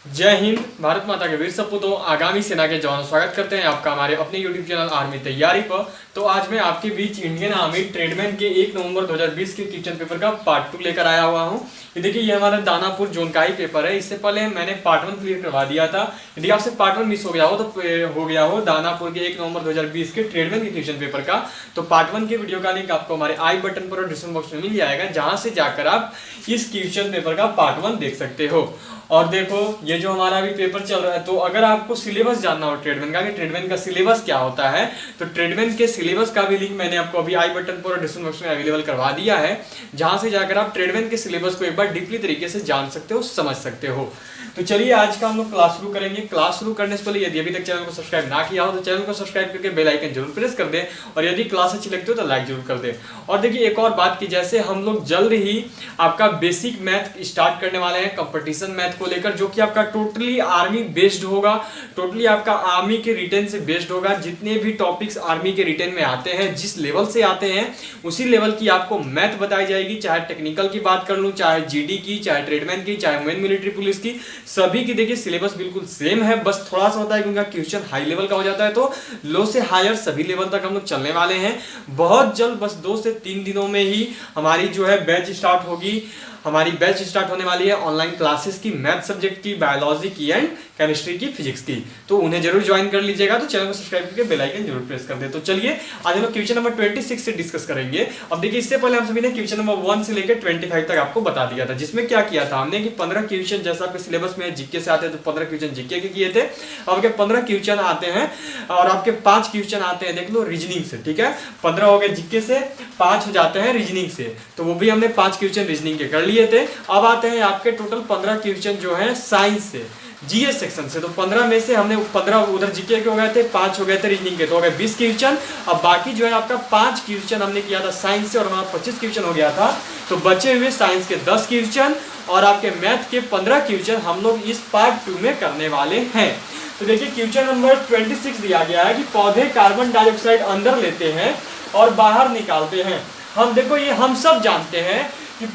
जय हिंद। भारत माता के वीर सपूतों, आगामी सेना के जवानों, स्वागत करते हैं आपका हमारे अपने यूट्यूब चैनल आर्मी तैयारी पर। तो आज मैं आपके बीच इंडियन आर्मी ट्रेडमैन के 1 नवंबर 2020 के क्वेश्चन पेपर का पार्ट 2 लेकर आया हुआ हूं। ये देखिए, ये हमारा दानापुर जोन का ही पेपर है। इससे पहले मैंने पार्ट 1 क्लियर करवा दिया था। यदि आपसे पार्ट 1 मिस हो गया हो दानापुर के 1 नवंबर 2020 के ट्रेडमैन के क्वेश्चन पेपर का, तो पार्ट 1 के वीडियो का लिंक आपको हमारे आई बटन पर और डिस्क्रिप्शन बॉक्स में मिल जाएगा, जहां से जाकर आप इस क्वेश्चन पेपर का पार्ट 1 देख सकते हो। और देखो, ये जो हमारा अभी पेपर चल रहा है, तो अगर आपको सिलेबस जानना हो ट्रेडमैन का कि ट्रेडमैन का सिलेबस क्या होता है, तो ट्रेडमैन के सिलेबस का भी लिंक मैंने आपको अभी आई बटन पर और डिस्क्रिप्शन बॉक्स में अवेलेबल करवा दिया है, जहां से जाकर आप ट्रेडमैन के सिलेबस को एक बार डीपली तरीके से जान सकते हो, समझ सकते हो। तो चलिए, आज का हम लोग क्लास शुरू करेंगे। क्लास शुरू करने से पहले यदि अभी तक चैनल को सब्सक्राइब ना किया हो तो चैनल को सब्सक्राइब करके बेल आइकन जरूर प्रेस कर दें, और यदि क्लास अच्छी लगती हो तो लाइक जरूर कर दें। और देखिए, एक और बात की, जैसे हम लोग जल्द ही आपका बेसिक मैथ स्टार्ट करने वाले हैं कंपटीशन मैथ को लेकर, जो कि आपका टोटली आर्मी बेस्ड होगा, टोटली आपका आर्मी के रिटेन से बेस्ड होगा। जितने भी टॉपिक्स आर्मी के रिटेन में आते हैं, जिस लेवल से आते हैं, उसी लेवल की आपको मैथ बताई जाएगी। चाहे टेक्निकल की बात कर लूं, चाहे जीडी की, चाहे ट्रेडमैन की, चाहे वुमेन मिलिट्री पुलिस की, सभी की देखिए सिलेबस बिल्कुल सेम है। बस थोड़ा सा होता है क्योंकि क्वेश्चन हाई लेवल का हो जाता है, तो लो से हायर सभी लेवल तक हम लोग चलने वाले हैं। बहुत जल्द, बस 2 से 3 दिनों में ही हमारी जो है बैच स्टार्ट होगी। हमारी बैच स्टार्ट होने वाली है ऑनलाइन क्लासेस की, मैथ सब्जेक्ट की, बायोलॉजी की एंड केमिस्ट्री की, फिजिक्स की। तो उन्हें जरूर ज्वाइन कर लीजिएगा। तो चैनल को सब्सक्राइब करके बेल आइकन जरूर प्रेस कर दे। तो चलिए, आज हम लोग क्वेश्चन नंबर 26 से डिस्कस करेंगे। अब देखिए, इससे पहले हम सभी ने क्वेश्चन नंबर 1 से लेकर 25 तक आपको बता दिया था, जिसमें क्या किया था हमने कि 15 क्वेश्चन, जैसा आपके सिलेबस में जीके से आते हैं तो 15 क्वेश्चन जीके के किए थे। अब आपके 15 क्वेश्चन आते हैं और आपके 5 क्वेश्चन आते हैं, देख लो, रीजनिंग से। ठीक है, 15 हो गए जीके से, 5 हो जाते हैं रीजनिंग से, तो वो भी हमने 5 क्वेश्चन रीजनिंग के कर लिए थे। अब आते हैं आपके टोटल 15 क्वेश्चन जो है साइंस से, जीएस सेक्शन से। तो 15 में से हमने 15 उधर जीके के हो गए थे, 5 हो गए थे रीजनिंग के, तो हो गए 20 क्वेश्चन। अब बाकी जो है आपका 5 क्वेश्चन हमने किया था साइंस से, और हमारा 25 क्वेश्चन हो गया था। तो बचे हुए साइंस के 10 क्वेश्चन और आपके मैथ के 15 क्वेश्चन हम लोग इस पार्ट 2 में करने वाले हैं। तो देखिए, क्वेश्चन नंबर 26 दिया गया है कि पौधे कार्बन डाइऑक्साइड अंदर लेते हैं और बाहर निकालते हैं। हम देखो, ये हम सब जानते हैं कि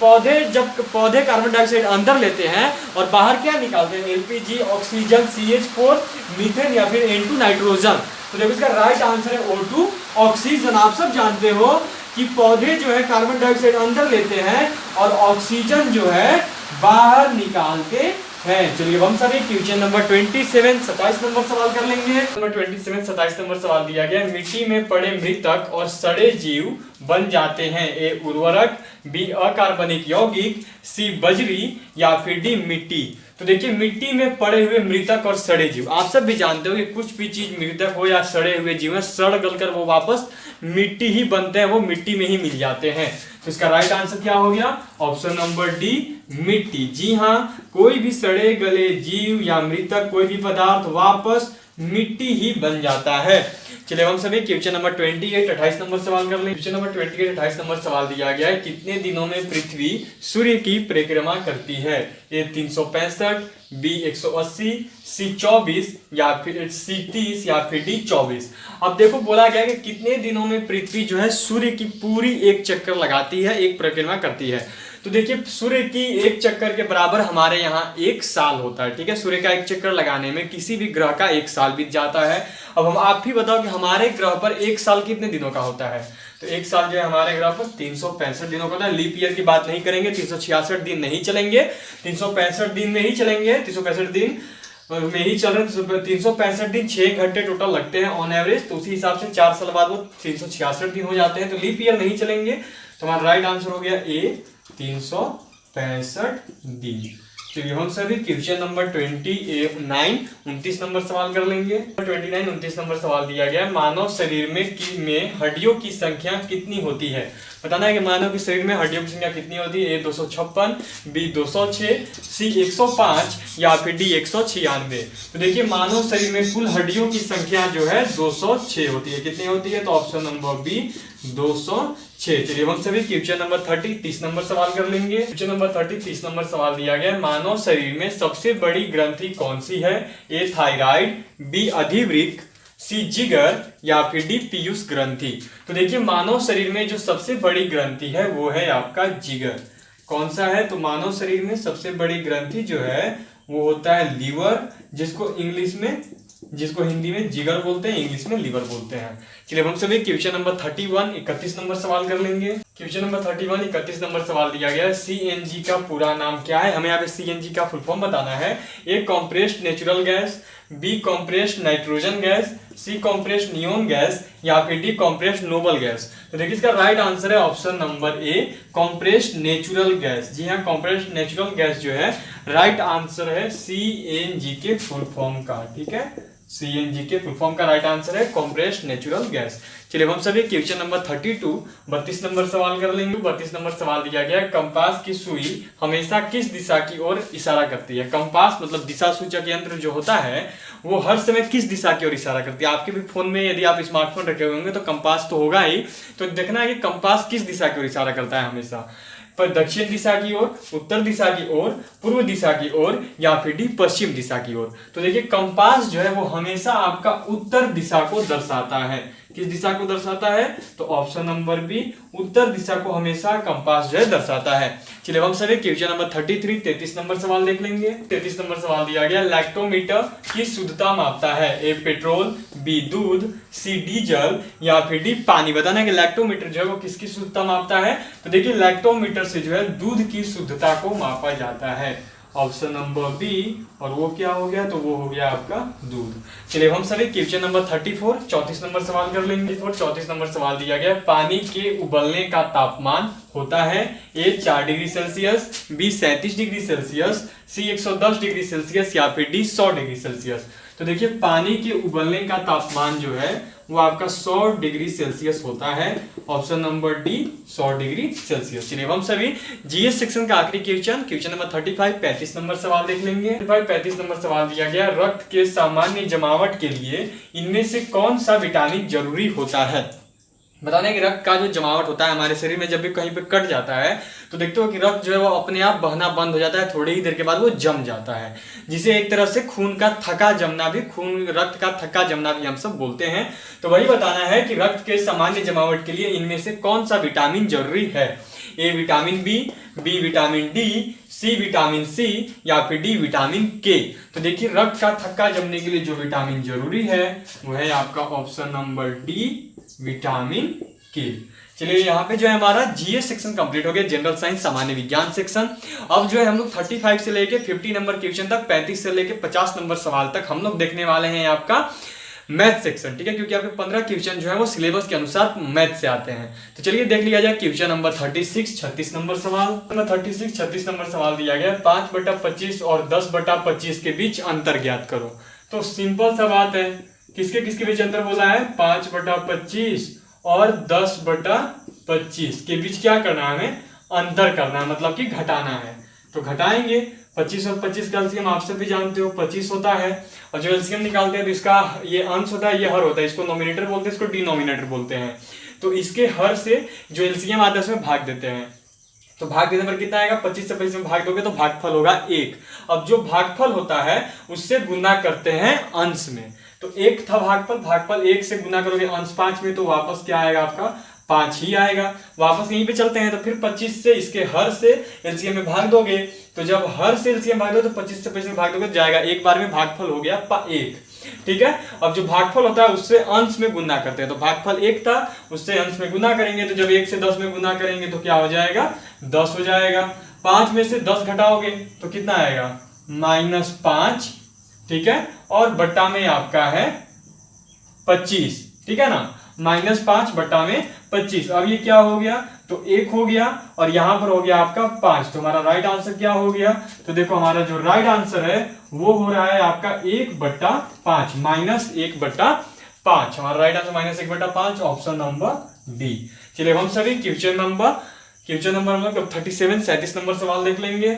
जब पौधे कार्बन डाइऑक्साइड अंदर लेते हैं और बाहर क्या निकालते हैं, एलपीजी, ऑक्सीजन, CH4, मीथेन या फिर N2 नाइट्रोजन। तो देखो, इसका राइट आंसर है O2 ऑक्सीजन। आप सब जानते हो कि पौधे जो है कार्बन डाइऑक्साइड अंदर लेते हैं और ऑक्सीजन जो है बाहर निकालते हैं। चलिए, हम सभी क्वेश्चन नंबर 27 नंबर सवाल कर लेंगे। नंबर 27 नंबर सवाल दिया गया, मिट्टी में पड़े मृतक और सड़े जीव बन जाते हैं। ए उर्वरक, बी अकार्बनिक यौगिक, सी बजरी या फिर डी मिट्टी। तो देखिए, मिट्टी में पड़े हुए मृतक और सड़े जीव, आप सब भी जानते हो कि कुछ भी चीज मृतक हो या सड़े हुए जीव है, सड़ गलकर वो वापस मिट्टी ही बनते हैं, वो मिट्टी में ही मिल जाते हैं। तो इसका राइट आंसर क्या हो गया? ऑप्शन नंबर डी, मिट्टी। जी हाँ, कोई भी सड़े गले जीव या मृतक, कोई भी पदार्थ वापस मिट्टी ही बन जाता है। चलिए, हम सभी क्वेश्चन नंबर 28 नंबर सवाल कर लें। क्वेश्चन नंबर 28 नंबर सवाल दिया गया है, कितने दिनों में पृथ्वी सूर्य की परिक्रमा करती है? ए 365, बी 180, सी 24 या फिर सी 30 या फिर डी 24। अब देखो, बोला गया है कि कितने दिनों में पृथ्वी जो है सूर्य की पूरी एक चक्कर लगाती है, एक परिक्रमा करती है। तो देखिए, सूर्य की एक चक्कर के बराबर हमारे यहाँ 1 साल होता है। ठीक है, सूर्य का एक चक्कर लगाने में किसी भी ग्रह का 1 साल बीत जाता है। अब हम आप ही बताओ कि हमारे ग्रह पर 1 साल कितने दिनों का होता है? तो 1 साल जो है हमारे ग्रह पर 365 दिनों का होता है। लीप ईयर की बात नहीं करेंगे, 366 दिन नहीं चलेंगे, 365 दिन में ही चलेंगे। 365 दिन में ही चल रहे हैं। 365 दिन 6 घंटे टोटल लगते हैं ऑन एवरेज, तो उसी हिसाब से 4 साल बाद वो 366 दिन हो जाते हैं। तो लीप ईयर नहीं चलेंगे। तो हमारा राइट आंसर हो गया ए 365 दिन। चलिए, हम सभी क्वेश्चन नंबर 29 नंबर सवाल कर लेंगे। 29 नंबर सवाल दिया गया है, मानव शरीर में हड्डियों की संख्या कितनी होती है? बताना है कि मानव के शरीर में हड्डियों की संख्या कितनी होती है? ए 256, बी 206, सी 105 या फिर डी 196। तो देखिए, मानव शरीर में कुल हड्डियों की संख्या जो है 206 होती है। कितनी होती है? तो ऑप्शन नंबर बी 206। चलिए, हम सभी क्वेश्चन नंबर 30 नंबर सवाल कर लेंगे। क्वेश्चन नंबर 30 नंबर सवाल दिया गया, मानव शरीर में सबसे बड़ी ग्रंथि कौन सी है? ए थायराइड, बी अधिवृक्क, सी जिगर या फिर डी पीयूष ग्रंथि। तो देखिए, मानव शरीर में जो सबसे बड़ी ग्रंथि है वो है आपका जिगर। कौन सा है? तो मानव शरीर में सबसे बड़ी ग्रंथि जो है वो होता है लीवर, जिसको हिंदी में जिगर बोलते हैं, इंग्लिश में लीवर बोलते हैं। चलिए हम सभी क्वेश्चन नंबर 31 31 नंबर सवाल कर लेंगे। क्वेश्चन नंबर 31 31 नंबर सवाल दिया गया है, सीएनजी का पूरा नाम क्या है? हमें यहाँ पे सीएनजी का फुल फॉर्म बताना है। A compressed natural gas, B compressed nitrogen gas, C compressed neon gas, या फिर डी कॉम्प्रेस्ड नोबल गैस। तो देखिए इसका राइट आंसर है option number A, compressed natural gas. जी हाँ, कॉम्प्रेस्ड नेचुरल गैस जो है राइट आंसर है सीएनजी के फुल फॉर्म का। ठीक है, सीएनजी के फुल फॉर्म का राइट आंसर है कॉम्प्रेस्ड नेचुरल गैस। चलिए हम सभी क्वेश्चन नंबर 32 32 नंबर सवाल कर लेंगे। 32 नंबर सवाल दिया गया है, कंपास की सुई हमेशा किस दिशा की ओर इशारा करती है? कंपास मतलब दिशा सूचक यंत्र जो होता है वो हर समय किस दिशा की ओर इशारा करती है? आपके भी फोन में यदि आप स्मार्टफोन रखे हुए होंगे तो कंपास तो होगा ही, तो देखना है कि कंपास किस दिशा की ओर इशारा करता है हमेशा। पर दक्षिण दिशा की ओर, उत्तर दिशा की ओर, पूर्व दिशा की ओर, या फिर डी पश्चिम दिशा की ओर। तो देखिए कंपास जो है वो हमेशा आपका उत्तर दिशा को दर्शाता है। किस दिशा को दर्शाता है? तो ऑप्शन नंबर बी, उत्तर दिशा को हमेशा कंपास जो है दर्शाता है। चलिए हम सभी क्वेश्चन नंबर 33 33 नंबर सवाल देख लेंगे। 33 नंबर सवाल दिया गया, लैक्टोमीटर की शुद्धता मापता है? ए पेट्रोल, बी दूध, सी डीजल, या फिर डी पानी। बताना है कि लैक्टोमीटर जो है वो किसकी शुद्धता मापता है? तो देखिए लैक्टोमीटर से जो है दूध की शुद्धता को मापा जाता है, ऑप्शन नंबर बी। और वो क्या हो गया? तो वो हो गया आपका दूध। चलिए हम सभी क्वेश्चन नंबर 34 34 नंबर सवाल कर लेंगे। 34 नंबर सवाल दिया गया, पानी के उबलने का तापमान होता है? A 4 degree Celsius, B 37 degree Celsius, C 110 degree Celsius, या फिर डी 100 डिग्री सेल्सियस। तो देखिए पानी के उबलने का तापमान जो है वो आपका 100 डिग्री सेल्सियस होता है, option number D 100 degree Celsius. चलिए हम सभी जीएस सेक्शन का आखिरी क्वेश्चन नंबर 35 35 नंबर सवाल देख लेंगे। 35 नंबर सवाल दिया गया, रक्त के सामान्य जमावट के लिए इनमें से कौन सा विटामिन जरूरी होता है? बताने कि रक्त का जो जमावट होता है हमारे शरीर में, जब भी कहीं पे कट जाता है तो देखते हो कि रक्त जो है वो अपने आप बहना बंद हो जाता है, थोड़ी ही देर के बाद वो जम जाता है, जिसे एक तरह से खून का थका जमना भी, रक्त का थका जमना भी हम सब बोलते हैं। तो वही बताना है कि रक्त के सामान्य जमावट के लिए इनमें से कौन सा विटामिन जरूरी है? A vitamin B vitamin D, C vitamin C, या फिर डी विटामिन के। तो देखिए रक्त का थक्का जमने के लिए जो विटामिन जरूरी है वो है आपका ऑप्शन नंबर डी, विटामिन के। चलिए यहाँ पे जो है हमारा जीएस सेक्शन कंप्लीट हो गया, जनरल साइंस सामान्य विज्ञान सेक्शन। अब जो है हम लोग 35 से लेके 50 नंबर क्वेश्चन तक, 35 से लेके 50 नंबर सवाल तक हम लोग देखने वाले हैं आपका मैथ सेक्शन। ठीक है, क्योंकि आपके 15 क्वेश्चन जो है वो सिलेबस के अनुसार मैथ से आते हैं। तो चलिए देख लिया जाए क्वेश्चन नंबर 36 36 नंबर सवाल। नंबर 36 36 नंबर सवाल दिया गया, 5/25 और 10/25 के बीच अंतर ज्ञात करो। तो सिंपल सा बात है, किसके किसके बीच अंतर बोला है? 5/25 और 10/25 के बीच क्या करना है? हमें अंतर करना है, मतलब कि घटाना है। तो घटाएंगे, 25 और 25 का एलसीएम आप सब भी जानते हो 25 होता है, और जो एलसीएम निकालते हैं तो इसका ये अंश होता है, ये हर होता है, इसको नोमिनेटर बोलते हैं, इसको डिनोमिनेटर बोलते हैं। तो इसके हर से जो एलसीएम आता है उसमें भाग देते हैं। तो भाग देने पर कितना आएगा? 25 से 25 में भाग दोगे तो भागफल होगा 1। अब जो भागफल होता है उससे गुना करते हैं अंश में। तो 1 था भागफल, भागफल 1 से गुना करोगे अंश 5 में, तो वापस क्या आएगा आपका? 5 ही आएगा। वापस यहीं पे चलते हैं, तो फिर 25 से इसके हर से एलसीएम में भाग दोगे, तो जब हर से एलसीएम भाग दो तो 25 से 25 में भाग दोगे तो जाएगा, एक बार में भागफल हो गया 1। ठीक है, अब जो भागफल होता है उससे अंश में गुना करते हैं। तो भागफल 1 था, उससे अंश में गुना करेंगे, तो जब 1 से 10 में गुना करेंगे तो क्या हो जाएगा? 10 हो जाएगा। 5 में से 10 घटाओगे तो कितना आएगा? -5। ठीक है, और बट्टा में आपका है 25। ठीक है ना, -5 बट्टा में 25। अब ये क्या हो गया? तो 1 हो गया, और यहां पर हो गया आपका 5। तो हमारा राइट आंसर क्या हो गया? तो देखो हमारा जो राइट आंसर है वो हो रहा है आपका 1/5, -1/5। हमारा right answer -1/5, option number D. चलिए हम सभी क्वेश्चन नंबर हम लोग 37 37 नंबर सवाल देख लेंगे।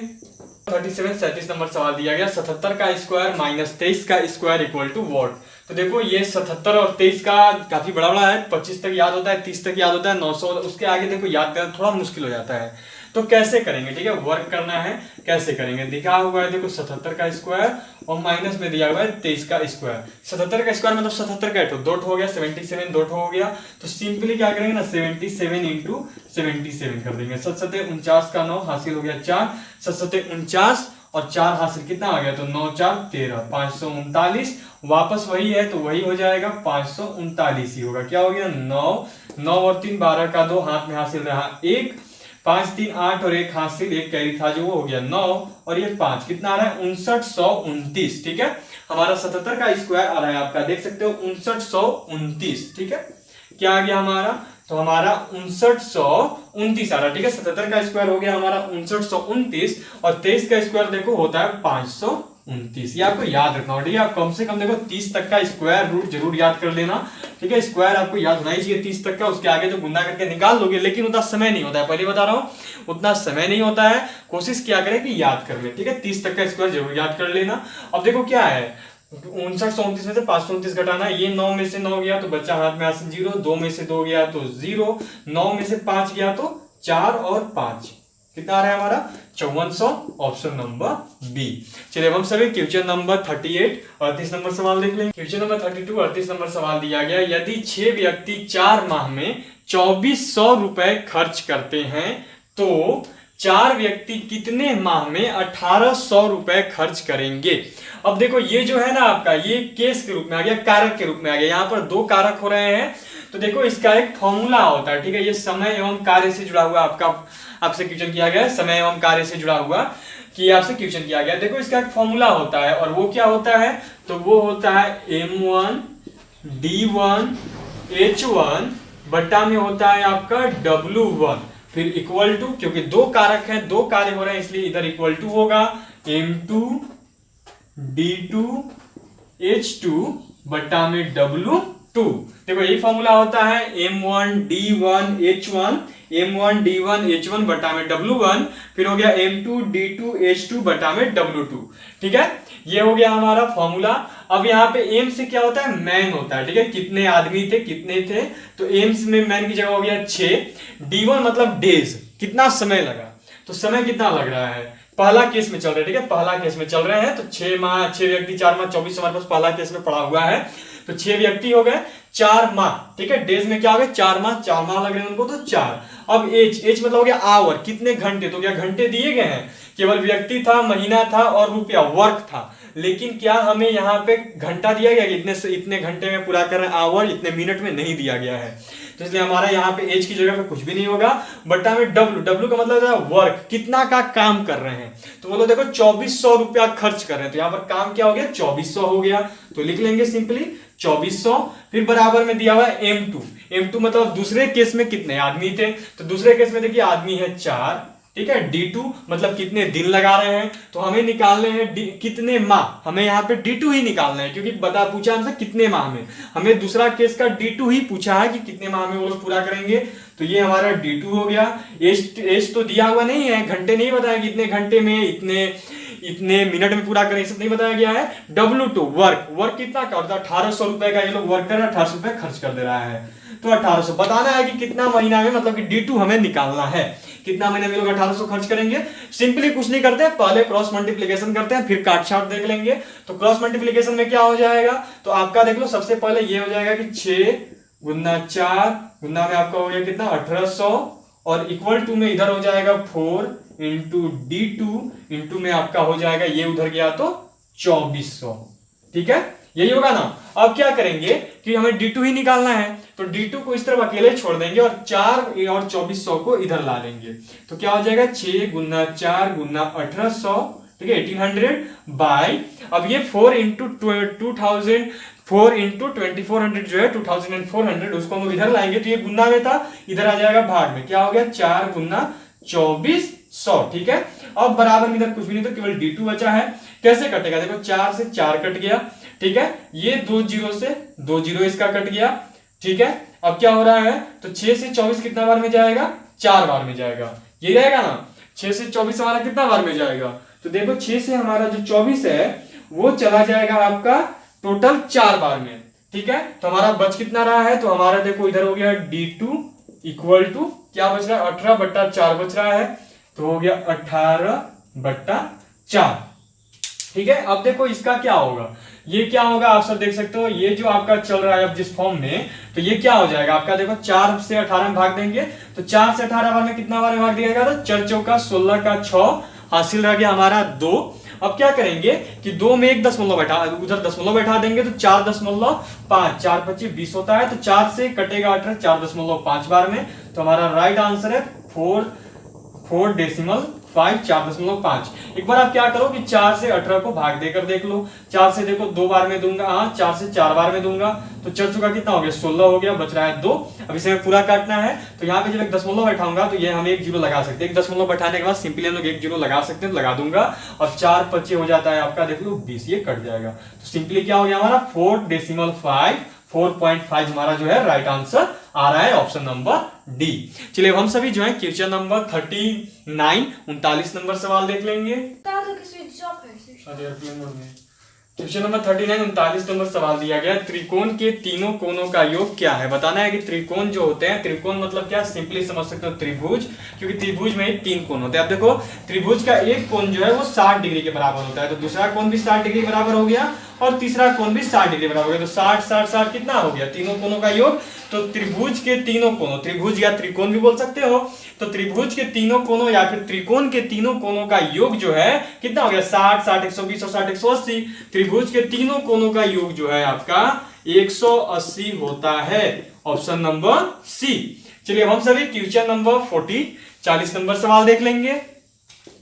37 37 नंबर सवाल दिया गया, 77 का स्क्वायर -23 का स्क्वायर इक्वल टू व्हाट? तो देखो ये 77 और 23 का काफी बड़ा बड़ा है, 25 तक याद होता है, 30 तक याद होता है, 900 उसके आगे देखो याद करना थोड़ा मुश्किल हो जाता है। तो कैसे करेंगे? ठीक है, वर्क करना है, कैसे करेंगे? दिखा हुआ है देखो 77 का स्क्वायर और माइनस में दिया हुआ है 23 का स्क्वायर। 77 का स्क्वायर मतलब 77 का 2 हो गया, 77 2 हो गया। तो सिंपली क्या करेंगे ना, 77 × 77 कर देंगे। 7 7 49 का 9 हासिल हो गया 4, 7 7 49 और 4 हासिल कितना आ गया, तो 9 4 13, 539। वापस वही है तो वही हो जाएगा 539 ही होगा। क्या हो गया, 9 और 3 12 का 2, हाथ में हासिल रहा 1, 5 3 8 और 1 हासिल, 1 कैरी था जो वो हो गया 9 और ये 5, कितना आ रहा है 5929। ठीक है, हमारा 77 का स्क्वायर आ रहा है आपका, देख सकते हो 5929। ठीक है, क्या आ गया हमारा, तो हमारा 5929 आ रहा है। ठीक है, 77 का स्क्वायर हो गया हमारा 5929 और 23 का स्क्वायर देखो होता है 529। ये आपको याद रखना होगा। ठीक है, आप कम से कम देखो 30 तक का स्क्वायर रूट जरूर याद कर लेना। ठीक है, स्क्वायर आपको याद होना ही चाहिए 30 तक का, उसके आगे तो गुना करके निकाल लोगे, लेकिन उतना समय नहीं होता है, पहले बता रहा हूं उतना समय नहीं होता है। कोशिश किया करें कि याद कर ले। ठीक है, 30 तक का स्क्वायर जरूर याद कर लेना। अब देखो क्या है, 5929 में से 529 घटाना, ये 9 में से 9 गया तो बच्चा हाथ में हासिल 0, 2 में से 2 गया तो 0, 9 में से 5 गया तो 4 और 5, कितना आ रहा है हमारा 5400, ऑप्शन नंबर बी। चलिए अब हम सभी क्वेश्चन नंबर 38 38 नंबर सवाल देख लेंगे। क्वेश्चन नंबर 32 38 नंबर सवाल दिया गया, यदि 6 व्यक्ति 4 माह में 2400 रुपए खर्च करते हैं तो 4 व्यक्ति कितने माह में 1800 रुपए खर्च करेंगे। अब देखो ये जो है ना आपका, ये केस के रूप में आ गया, कारक के रूप में आ गया। यहाँ पर 2 कारक हो रहे हैं तो देखो इसका एक फॉर्मूला होता है। ठीक है, ये समय एवं कार्य से जुड़ा हुआ आपका आपसे क्वेश्चन किया गया है, समय एवं कार्य से जुड़ा हुआ कि आपसे क्वेश्चन किया गया। देखो इसका एक फॉर्मूला होता है और वो क्या होता है, तो वो होता है M1 D1 H1 बट्टा में होता है आपका W1, फिर इक्वल टू, क्योंकि 2 कारक हैं 2 कार्य हो रहे हैं इसलिए इधर इक्वल टू होगा M2 D2 H2 बट्टा में W2। देखो यही फॉर्मूला होता है M1 D1 H1, M1 D1 H1 बटा में W1, फिर हो गया M2 D2 H2 बटा में W2। ठीक है, ये हो गया हमारा फॉर्मूला। अब यहाँ पे M से क्या होता है, मैन होता है। ठीक है, कितने आदमी थे, कितने थे, तो M में मैन की जगह हो गया 6। D1 मतलब डेज, कितना समय लगा, तो समय कितना लग रहा है, पहला केस में चल रहे हैं। ठीक है, पहला केस में चल रहे हैं तो 6 माह 6 व्यक्ति 4 माह 24 हमारे पास पहला केस में पड़ा हुआ है, तो 6 व्यक्ति हो गए 4 माह। ठीक है, डेज में क्या हो गया 4 माह, 4 माह लग रहे हैं उनको तो 4। अब एच मतलब हो गया आवर, कितने घंटे, तो क्या घंटे दिए गए हैं, केवल व्यक्ति था, महीना था और रुपया वर्क था, लेकिन क्या हमें यहाँ पे घंटा दिया गया कि इतने से इतने घंटे में पूरा कर रहे हैं, आवर इतने मिनट में नहीं दिया गया है, तो इसलिए हमारा यहाँ पे एज की जगह पे कुछ भी नहीं होगा। बट्टा में डब्ल्यू का मतलब है वर्क, कितना का काम कर रहे हैं, तो बोलो देखो 2400 रुपया खर्च कर रहे हैं, तो यहाँ पर काम क्या हो गया 2400 हो गया, तो लिख लेंगे सिंपली 2400। फिर बराबर में दिया हुआ है M2 मतलब दूसरे केस में कितने आदमी थे, तो दूसरे केस में देखिए आदमी है 4। ठीक है, D2 मतलब कितने दिन लगा रहे हैं, तो हमें निकालने हैं कितने माह, हमें यहाँ पे D2 ही निकालना है क्योंकि बता पूछा हमसे कितने माह में, हमें दूसरा केस का D2 ही पूछा है कि कितने माह में वो लोग पूरा करेंगे, तो ये हमारा D2 हो गया। एज तो दिया हुआ नहीं है, घंटे नहीं बताया कि इतने घंटे में इतने मिनट में पूरा करें, सब नहीं बताया गया है। W2 वर्क कितना का होता है 1800 रुपए का, ये लोग वर्क कर रहे हैं 1800 रुपए खर्च कर दे रहा है, तो 1800 बताना है कि कितना महीना में, मतलब कि D2 हमें निकालना है, कितना महीने में लोग 1800 खर्च करेंगे। सिंपली कुछ नहीं करते, पहले क्रॉस मल्टीप्लिकेशन करते हैं फिर काट छाट देख लेंगे। तो क्रॉस मल्टीप्लिकेशन में क्या हो जाएगा, तो आपका देख लो सबसे पहले ये हो जाएगा कि 6 गुना 4 गुना में आपका हो गया कितना 1800 और इक्वल टू में इधर हो जाएगा 4 इंटू D2 इंटू में आपका हो जाएगा, ये उधर गया तो 2400। ठीक है, यही होगा ना। अब क्या करेंगे कि हमें D2 ही निकालना है, तो D2 को इस तरफ अकेले छोड़ देंगे और 4 और 2400 को इधर ला लेंगे, तो क्या हो जाएगा 6 गुना 4 गुना 1800, ठीक है 1800 बाय, अब ये 4 इंटू 2000 4 इंटू 2400 जो है 2400, उसको हम इधर लाएंगे तो ये गुना में था, इधर आ जाएगा भाग में, क्या हो गया 4 गुना 2400। ठीक है, अब बराबर में इधर कुछ भी नहीं तो केवल D2 बचा है। कैसे कटेगा, देखो 4 से 4 कट गया, ठीक है, ये 2 0 से 2 0 इसका कट गया। ठीक है, अब क्या हो रहा है, तो 6 से 24 कितना बार में जाएगा, 4 बार में जाएगा, ये रहेगा ना। 6 से 24 हमारा कितना बार में जाएगा, तो देखो 6 से हमारा जो 24 है वो चला जाएगा आपका टोटल 4 बार में। ठीक है, तो हमारा बच कितना रहा है, तो हमारा देखो इधर हो गया D2 इक्वल टू क्या बच रहा है 18/4 बच रहा है, तो हो गया 18/4। ठीक है, अब देखो इसका क्या होगा, ये क्या होगा आप सब देख सकते हो, ये जो आपका चल रहा है अब जिस फॉर्म में, तो ये क्या हो जाएगा आपका, देखो 4 से 18 में भाग देंगे, तो 4 से 18 बार में कितना बार में भाग दिया जाएगा, तो 4 चौका 16 का 6, हासिल रह गया हमारा 2। अब क्या करेंगे कि 2 में एक दशमलव बैठा, उधर दशमलव बैठा देंगे तो 4.5, 4 25 20 होता है, तो 4 से कटेगा 18, 4.5 बार में, तो हमारा राइट आंसर है 4.5, 4.5। एक बार आप क्या करो कि 4 से 18 को भाग देकर देख लो। 4 से देखो 2 बार में दूंगा, हाँ 4 से 4 बार में दूंगा तो चल चुका, कितना हो गया 16 हो गया, बच रहा है 2। अब इसे पूरा काटना है तो यहाँ पे जब एक दशमलव बैठाऊंगा तो ये हम एक जीरो लगा सकते हैं। एक दशमलव बैठाने के बाद सिंपली हम लोग एक जीरो लगा सकते हैं, तो लगा दूंगा और 4 25 हो जाता है आपका, देख लो 20, ये कट जाएगा। तो सिंपली क्या हो गया हमारा 4.5 हमारा जो है राइट आंसर आ रहा है, ऑप्शन नंबर डी। चलिए हम सभी जो है क्वेश्चन नंबर 39 नंबर सवाल देख लेंगे। क्वेश्चन नंबर 39 नंबर सवाल दिया गया, त्रिकोण के तीनों कोणों का योग क्या है। बताना है कि त्रिकोण जो होते हैं, त्रिकोण मतलब क्या, सिंपली समझ सकते हो त्रिभुज, क्योंकि त्रिभुज में ही 3 कोण होते हैं। अब देखो त्रिभुज का एक कोण जो है वो 60 डिग्री के बराबर होता है, तो दूसरा कोण भी 60 डिग्री बराबर हो गया और तीसरा कोण भी 60 डिग्री बराबर हो गया, तो 60 60 60 कितना हो गया, तीनों कोणों का योग। तो त्रिभुज के तीनों कोणों, त्रिभुज या त्रिकोण भी बोल सकते हो, तो त्रिभुज के तीनों कोणों या फिर त्रिकोण के तीनों कोणों का योग जो है कितना हो गया, 60 60 120 और 60 180। त्रिभुज के तीनों कोणों का योग जो है आपका 180 होता है, ऑप्शन नंबर सी। चलिए हम सभी क्वेश्चन नंबर 40 नंबर सवाल देख लेंगे।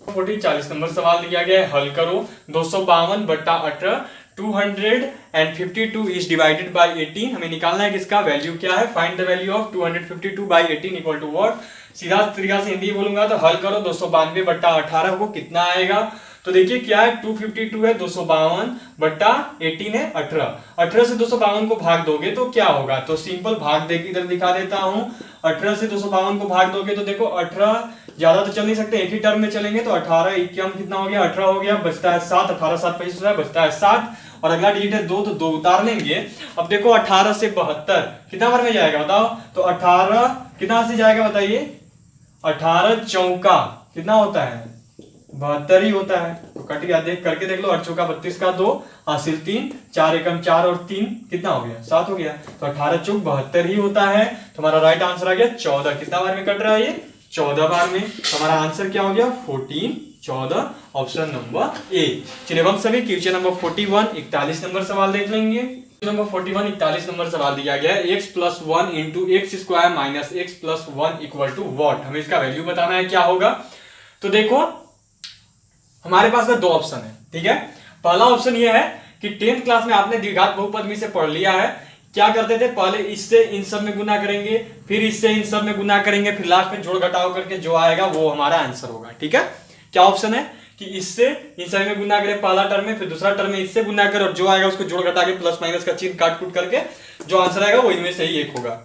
40 नंबर सवाल दिया गया है, हल करो। 252/18 252 इज डिवाइडेड बाय 18। हमें निकालना है कि इसका वैल्यू क्या है। Find the value of 252/18 equal to what. सीधा तरीका से हिंदी बोलूंगा तो हल करो 292/18 को कितना आएगा। तो देखिए क्या है, 252 है, 252/18 है 18 से 252 को भाग दोगे तो क्या होगा, तो सिंपल भाग दे इधर दिखा देता हूं। 18 से 252 को भाग दोगे तो देखो 18 ज्यादा तो चल नहीं सकते, एक ही टर्म में चलेंगे, तो 18 इक्यावन कितना हो गया, 18 हो गया, बचता है 7, 18 7 25 होता है, बचता है 7 और अगला डिजिट है 2, तो 2 उतार लेंगे। अब देखो 18 से 72 कितना बार में जाएगा बताओ, तो 18 कितना से जाएगा बताइए, 18 चौका कितना होता है, 72 ही होता है, तो कट गया, देख करके देख लो, 8 चौका 32 का 2 हासिल 3, 4 एकम 4 और 3 कितना हो गया, 7 हो गया, तो 18 चौक 72 ही होता है। तो हमारा राइट आंसर आ गया 14। कितना बार में कट रहा है ये, 14 बार में। तो हमारा आंसर क्या हो गया 14, ऑप्शन नंबर ए। चलिए हम सभी क्वेश्चन नंबर 41 नंबर सवाल देख लेंगे। नंबर 41 नंबर सवाल दिया गया है, x + 1 × x² - x + 1 = व्हाट। हमें इसका वैल्यू बताना है क्या होगा। तो देखो हमारे पास में 2 ऑप्शन है, ठीक है। पहला ऑप्शन ये है कि 10th क्लास में आपने द्विघात बहुपद में से पढ़ लिया है। क्या करते थे, पहले इससे इन सब में गुना करेंगे, फिर इससे इन सब में गुना करेंगे, फिर लास्ट में जोड़ घटाव करके जो आएगा वो हमारा आंसर होगा, ठीक है। क्या ऑप्शन है कि इससे इन सब में गुना करें पहला टर्म में, फिर दूसरा टर्म में इससे गुना करें और जो आएगा उसको जोड़ घटा के प्लस माइनस का चिन्ह काट कूट करके जो आंसर आएगा वो इनमें से ही एक होगा।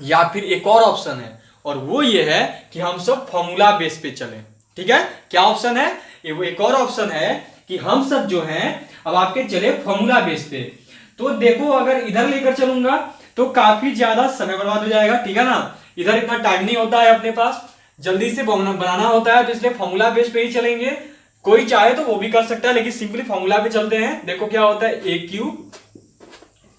या फिर एक और ऑप्शन है और वो ये है कि हम सब फॉर्मूला बेस पे चले, ठीक है। क्या ऑप्शन है, एक और ऑप्शन है कि हम सब जो है अब आपके चले फॉर्मूला बेस पे। तो देखो अगर इधर लेकर चलूंगा तो काफी ज्यादा समय बर्बाद हो जाएगा, ठीक है ना। इधर इतना टाइम नहीं होता है अपने पास, जल्दी से बनाना होता है, तो इसलिए फॉर्मूला बेस पे ही चलेंगे। कोई चाहे तो वो भी कर सकता है, लेकिन सिंपली फॉर्मूला पे चलते हैं। देखो क्या होता है, AQ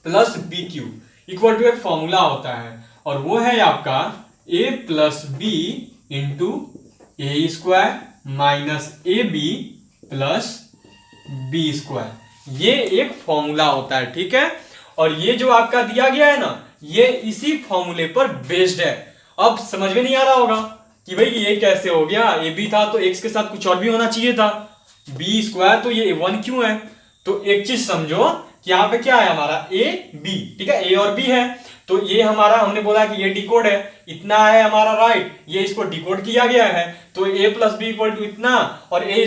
+ BQ इक्वल टू एक फॉर्मूला होता है और वो है आपका A + B × A² - AB + B²। ये एक फॉर्मूला होता है, ठीक है। और ये जो आपका दिया गया है ना, ये इसी फॉर्मूले पर बेस्ड है। अब समझ में नहीं आ रहा होगा कि भाई ये कैसे हो गया, AB था तो x के साथ कुछ और भी होना चाहिए था, B² तो ये 1 क्यों है। तो एक चीज समझो कि यहाँ पे क्या है हमारा AB, ठीक है, A और B है, तो ये हमारा हमने बोला कि ये डिकोड है, इतना है हमारा राइट, ये इसको डिकोड किया गया है, तो A + B = इतना और A² - AB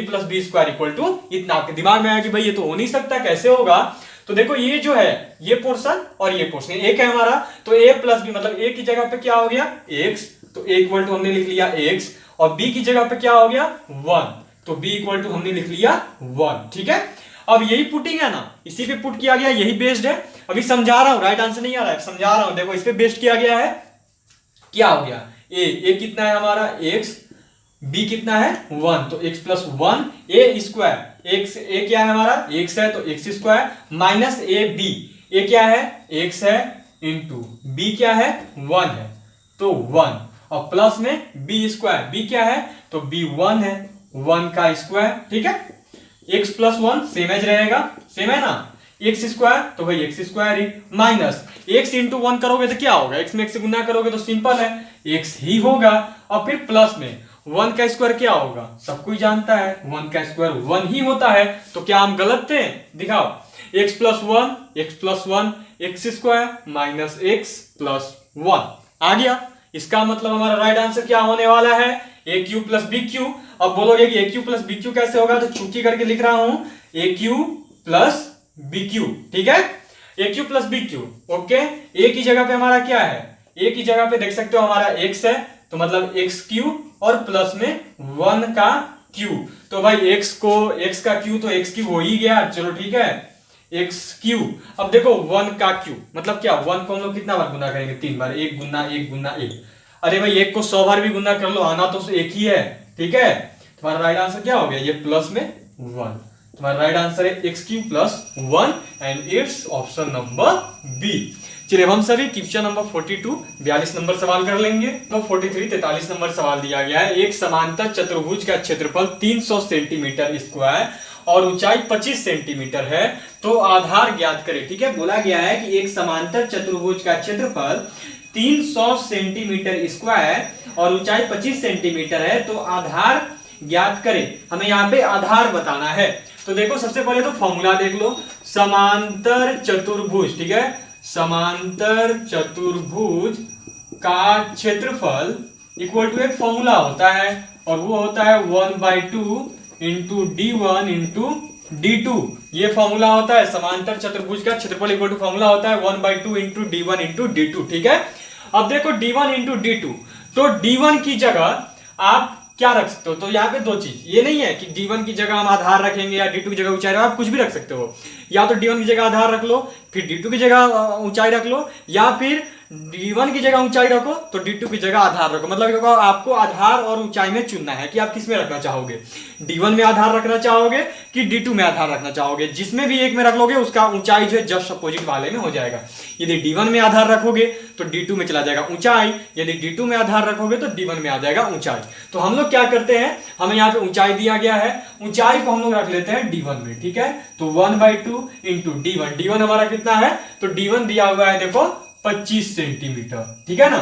+ B² = इतना। आपके दिमाग में आया कि भाई ये तो हो नहीं सकता, कैसे होगा। तो देखो ये जो है ये पोर्शन और ये पोर्शन एक है हमारा, तो A + B मतलब A की जगह पे क्या हो गया x, तो A = हमने लिख लिया x और B की जगह पे क्या हो गया 1, तो B = हमने लिख लिया 1, ठीक है। अब यही पुटिंग है ना, इसी पे पुट किया गया, यही बेस्ड है। अभी समझा रहा हूं, राइट आंसर नहीं आ रहा है, समझा रहा हूं। देखो इस पे बेस्ड किया गया है, क्या हो गया A कितना है हमारा x, B कितना है 1, तो x + 1 A², A क्या है हमारा x है तो x² - AB, A क्या है x है इंटू B क्या है 1 है तो 1 और प्लस में B², B क्या है तो B 1 है 1 का स्क्वायर, ठीक है। x प्लस 1 सेम एज रहेगा, सेम है ना, एक्स स्क्वायर तो भाई एक्स स्क्वायर ही, माइनस एक्स इंटू 1 करोगे तो क्या होगा, x में x से गुना करोगे तो सिंपल है x ही होगा, और फिर प्लस में 1 का स्क्वायर क्या होगा, सब कोई जानता है 1 का स्क्वायर 1 ही होता है। तो क्या हम गलत थे, दिखाओ, x plus 1 x square minus x plus 1 आ गया। इसका मतलब हमारा राइट आंसर क्या होने वाला है, A Q plus B Q. अब बोलोगे कि A Q plus B Q कैसे होगा, तो चूंकि करके लिख रहा हूं A Q plus B Q, ठीक है, A Q plus B Q. Okay, A की जगह पे हमारा क्या है, ए की जगह पे देख सकते हो हमारा एक्स है, तो मतलब एक्स क्यू और प्लस में 1 का क्यू, तो भाई एक्स का क्यू तो एक्स क्यू हो ही गया, चलो ठीक है, एक्स क्यू। अब देखो 1 का क्यू मतलब क्या, 1 को हम लोग कितना बार गुना करेंगे, 3 बार, 1 गुना 1 गुना 1। अरे भाई 1 को 100 बार भी गुना कर लो, आना तो एक ही है, ठीक है। तुम्हारा राइट आंसर क्या हो गया, ये प्लस में 1, तुम्हारा राइट आंसर है x q plus 1 and it's option number B. चलिए हम सभी क्वेश्चन नंबर 42 42 नंबर सवाल कर लेंगे। तो 43 43 नंबर सवाल दिया गया है, एक समांतर चतुर्भुज का क्षेत्रफल 300 सेंटीमीटर स्क्वायर और ऊंचाई 25 सेंटीमीटर है, तो आधार ज्ञात करें, ठीक है। बोला गया है कि एक समांतर चतुर्भुज का क्षेत्रफल 300 सेंटीमीटर स्क्वायर और ऊंचाई 25 सेंटीमीटर है, तो आधार ज्ञात करें। हमें यहाँ पे आधार बताना है। तो देखो सबसे पहले तो फॉर्मूला देख लो, समांतर चतुर्भुज, ठीक है, समांतर चतुर्भुज का क्षेत्रफल इक्वल टू एक फॉर्मूला होता है, और वो होता है 1/2 इंटू d1 इंटू d2। ये फॉर्मूला होता है, समांतर चतुर्भुज का क्षेत्रफल इक्वल टू फॉर्मूला होता है 1/2 इंटू d1 इंटू d2, ठीक है। अब देखो d1 इंटू d2, तो d1 की जगह आप क्या रख सकते हो, तो यहाँ पे दो चीज, ये नहीं है कि d1 की जगह हम आधार रखेंगे या d2 की जगह ऊंचाई, आप कुछ भी रख सकते हो, या तो d1 की जगह आधार रख लो, फिर d2 की जगह ऊंचाई रख लो, या फिर d1 की जगह ऊंचाई रखो तो d2 की जगह आधार रखो। मतलब आपको आधार और ऊंचाई में चुनना है कि आप किस में रखना चाहोगे, d1 में आधार रखना चाहोगे कि d2 में आधार रखना चाहोगे। जिसमें भी एक में रख लोगे उसका ऊंचाई जो है जस्ट अपोजिट वाले में हो जाएगा। यदि d1 में आधार रखोगे तो d2 में चला जाएगा ऊंचाई, यदि d2 में आधार रखोगे तो d1 में आ जाएगा ऊंचाई। तो हम लोग क्या करते हैं, हमें यहाँ पे ऊंचाई दिया गया है, ऊंचाई को हम लोग रख लेते हैं d1 में, ठीक है। तो 1/2 इंटू d1, d1 हमारा कितना है, तो d1 दिया हुआ है देखो 25 सेंटीमीटर, ठीक है ना,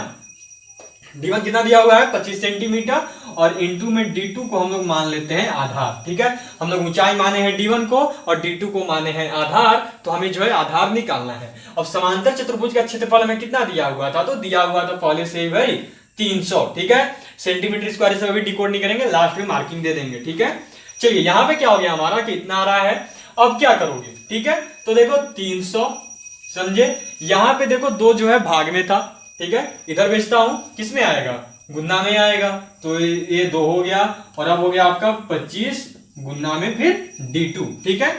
d1 कितना दिया हुआ है 25 सेंटीमीटर, और इंटू में d2 को हम लोग मान लेते हैं आधार, ठीक है। हम लोग ऊंचाई माने हैं d1 को और d2 को माने हैं आधार, तो हमें जो है आधार निकालना है। अब समांतर चतुर्भुज का क्षेत्रफल हमें कितना दिया हुआ था, तो दिया हुआ था पहले से ही भाई 300, ठीक है। सेंटीमीटर स्क्वायर से अभी डिकोड नहीं करेंगे, लास्ट में मार्किंग दे देंगे, ठीक है। चलिए यहाँ पे क्या हो गया हमारा कि इतना आ रहा है, अब क्या करोगे, ठीक है। तो देखो 300, समझे, यहां पे देखो 2 जो है भाग में था, ठीक है, इधर भेजता हूं, किस में आएगा, गुना में आएगा, तो ये 2 हो गया, और अब हो गया आपका 25 गुना में फिर d2, ठीक है।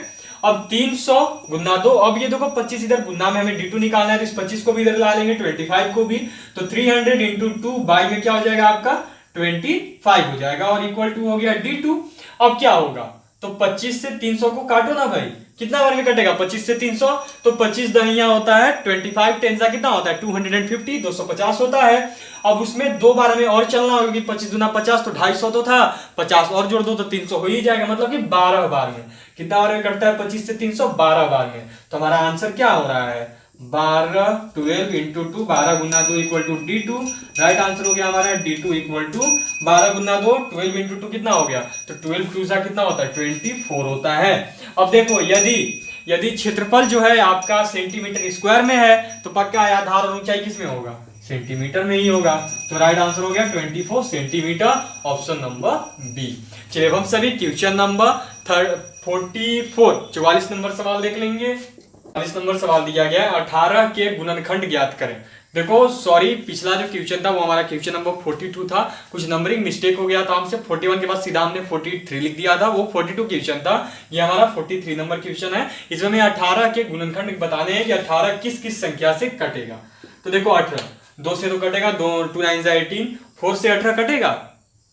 अब 300 गुना 2, अब ये देखो 25 इधर गुना में हमें d2 निकालना है, तो इस 25 को भी इधर ला लेंगे, 25 को भी, तो 300 इंटू 2 बाई में क्या हो जाएगा आपका 25 हो जाएगा, और इक्वल टू हो गया d2। अब क्या होगा, तो 25 से 300 को काटो ना भाई, कितना बार में कटेगा 25 से 300, तो 25 दहिया होता है 25 टेंजा कितना होता है 250, 250 होता है। अब उसमें 2 बार हमें और चलना होगा कि 25 दूना 50, तो 250 तो था, 50 और जोड़ दो तो 300 हो ही जाएगा, मतलब कि 12 बार में, कितना बार में कटता है 25 से 300, 12 बार में। तो हमारा आंसर क्या हो रहा है 12 इंटू 2, 12 गुना 2 equal to d2। Right answer हो गया हमारा d2 इक्वल टू 12 गुना 2, 12 इंटू 2 कितना हो गया, तो 12 2 सा कितना होता है 24 होता है। अब देखो यदि क्षेत्रफल जो है आपका सेंटीमीटर स्क्वायर में है, तो पक्का है आधार और ऊंचाई किस में होगा, सेंटीमीटर में ही होगा। तो राइट आंसर हो गया 24 सेंटीमीटर, ऑप्शन नंबर बी। चलिए हम सभी क्वेश्चन नंबर 44 नंबर सवाल देख लेंगे। 40 नंबर सवाल दिया गया है, 18 के गुणनखंड ज्ञात करें। देखो सॉरी, पिछला जो क्वेश्चन था वो हमारा क्वेश्चन नंबर 42 था, कुछ नंबरिंग मिस्टेक हो गया था हमसे, 41 के बाद सीधा हमने 43 लिख दिया था, वो 42 क्वेश्चन था, ये हमारा 43 नंबर क्वेश्चन है। इसमें हमें 18 के गुणनखंड बताने हैं कि 18 किस किस संख्या से कटेगा। तो देखो 18 2 से तो कटेगा, 2 9 18, 4 से 18 कटेगा,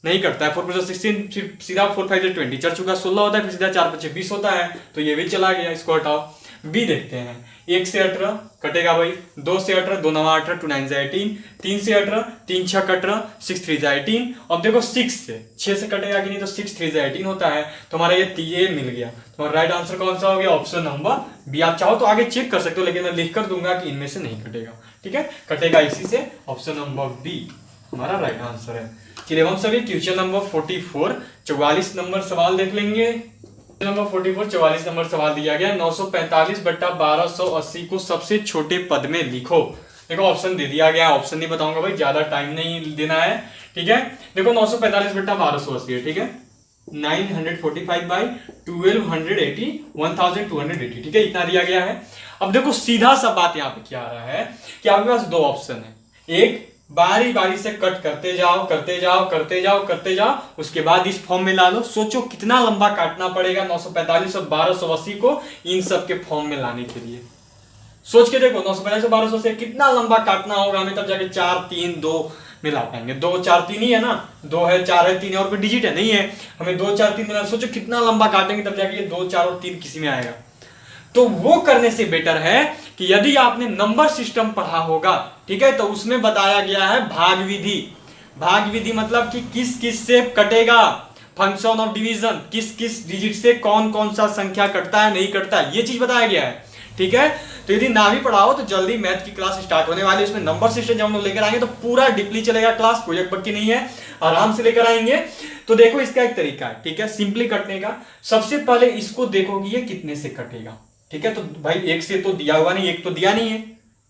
नहीं कटता है, 4 + 16, सीधा 4 5 20, चढ़ चुका 16 होता है, फिर सीधा 4 × 5 20 होता है, तो ये भी चला गया, इसको हटाओ। बी देखते हैं। 1 से 18 कटेगा भाई, 2 से 18, 2 9 18, 2 9 18, 3 से 18, 3 6 18, 6 3 18। अब देखो 6 से कटेगा कि नहीं, तो 6 3 18 होता है, तो हमारा ये मिल गया। तो राइट आंसर कौन सा हो गया, ऑप्शन नंबर बी। आप चाहो तो आगे चेक कर सकते हो, लेकिन मैं लिख कर दूंगा कि इनमें से नहीं कटेगा। ठीक है, कटेगा इसी से, ऑप्शन नंबर बी हमारा राइट आंसर है। चलिए हम सभी क्वेश्चन नंबर 44 44 नंबर सवाल देख लेंगे। नंबर 44 44 नंबर सवाल दिया गया, 945 बट्टा 1280 को सबसे छोटे पद में लिखो। देखो ऑप्शन दे दिया गया, ऑप्शन नहीं बताऊंगा भाई, ज्यादा टाइम नहीं देना है। ठीक है, देखो 945 बट्टा 1280 है, ठीक है, 945 बाई 1280 1280, ठीक है, इतना दिया गया है। अब देखो सीधा सा बात यहाँ पे क्या आ रहा है कि आपके पास दो ऑप्शन है, एक बारी बारी से कट करते जाओ करते जाओ करते जाओ करते जाओ, उसके बाद इस फॉर्म में ला लो। सोचो कितना लंबा काटना पड़ेगा 945 और 1280 को इन सब के फॉर्म में लाने के लिए। सोच के देखो 945 और 1280 से कितना लंबा काटना होगा हमें, तब जाके 4 3 2 मिला पाएंगे। 2 4 3 ही है ना, 2 है 4 है 3 है और कोई डिजिट है नहीं है, हमें 2 4 3 मिला। सोचो कितना लंबा काटेंगे, तब जाके ये 2 4 और 3 किसी में आएगा। तो वो करने से बेटर है कि यदि आपने नंबर सिस्टम पढ़ा होगा, ठीक है, तो उसमें बताया गया है भाग विधि। भाग विधि मतलब कि किस किस से कटेगा, फंक्शन ऑफ डिवीजन, किस किस डिजिट से कौन कौन सा संख्या कटता है नहीं कटता है, ये चीज बताया गया है। ठीक है, तो यदि ना भी पढ़ाओ तो जल्दी मैथ की क्लास स्टार्ट होने वाली है, उसमें नंबर सिस्टम जब हम लोग लेकर आएंगे तो पूरा डीपली चलेगा क्लास, कोई अकबक्की नहीं है, आराम से लेकर आएंगे। तो देखो इसका एक तरीका है, ठीक है, सिंपली कटने का। सबसे पहले इसको देखो कि ये कितने से कटेगा। ठीक है, तो भाई 1 से तो दिया हुआ नहीं, 1 तो दिया नहीं है,